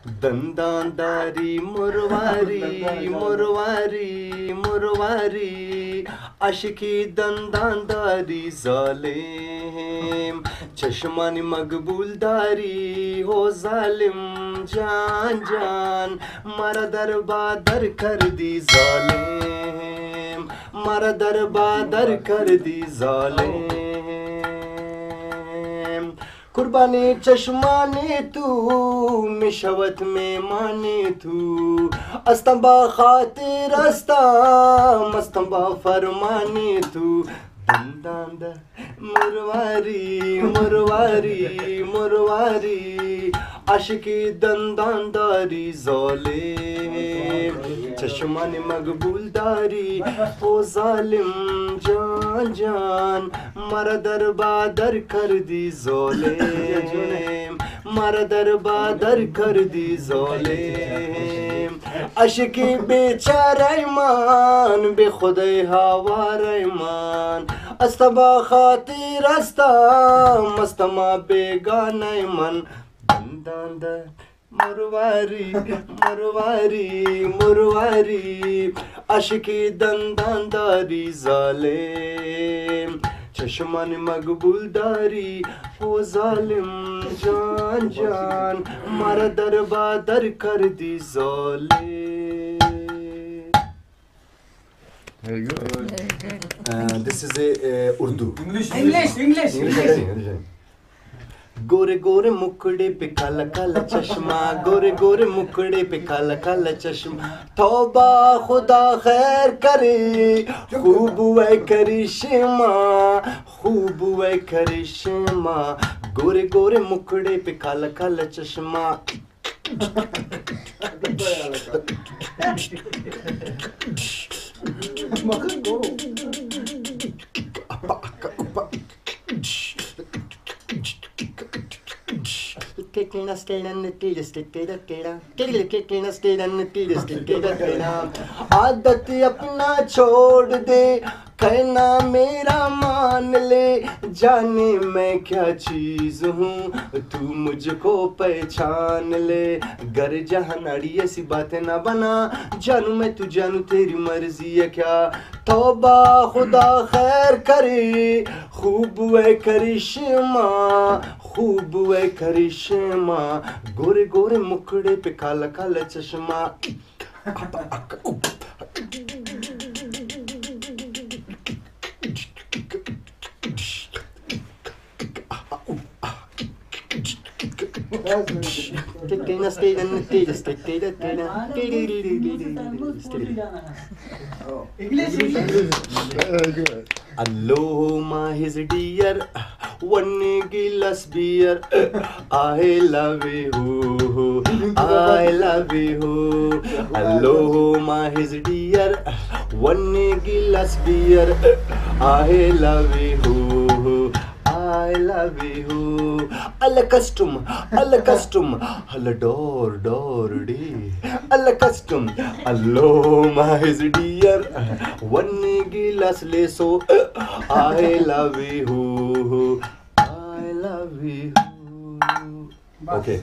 दंदांदारी मुरवारी मुरवारी मुरवारी आशिकी दंदांदारी जालिम चश्मानी मकबूलदारी हो जालिम जान जान मारा दरबादर कर दी जालिम मारा दरबादर कर दी जालिम कुर्बानी चश्माने तू मिशवत में माने तू अस्तंबा खातिर अस्ता मस्तंबा फरमाने तू दंदांदा मुरवारी मुरवारी मुरवारी आशिकी दंदांदारी ज़ालिम चश्माने मकबूलदारी ओ जालिम जान जान मारा दरबादर कर दी ज़ालिम मारा दरबादर कर दी ज़ालिम आशिकी बेचारा ईमान बेखुदे हवार ईमान अस्तबा खातिर अस्ता मस्तमा बेगाना मन दंदांदा मुरवारी मुरवारी मुरवारी आशिकी दंदांदारी जालिम चश्मान मकबूलदारी ओ जालिम जान जान मारा दरबादर कर दी जालिम. Very good. This is a Urdu. English. गोरे गोरे मुखड़े पे काला काला चश्मा गोरे गोरे मुखड़े पे काला काला चश्मा तौबा खुदा खैर करे खूब वे करिश्मा खूब वे करिश्मा गोरे गोरे मुखड़े पे काला काला चश्मा आदत अपना छोड़ दे कहना मेरा मान ले जाने मैं क्या चीज हूँ तू मुझको पहचान ले गर जहाँ नाड़ी ऐसी बातें ना बना जानू मैं तू जानू तेरी मर्जी है क्या तौबा खुदा खैर करे खूब वे करिश्मा खूब वे करिश्मा गोरे गोरे मुखड़े पे काला काला चश्मा Aloha his dear one glass beer I love you I love you Aloha his dear one glass beer I love you I love you Alla custom Alla door day Alla custom Aloha his dear one glass leso I love you I love you. Okay.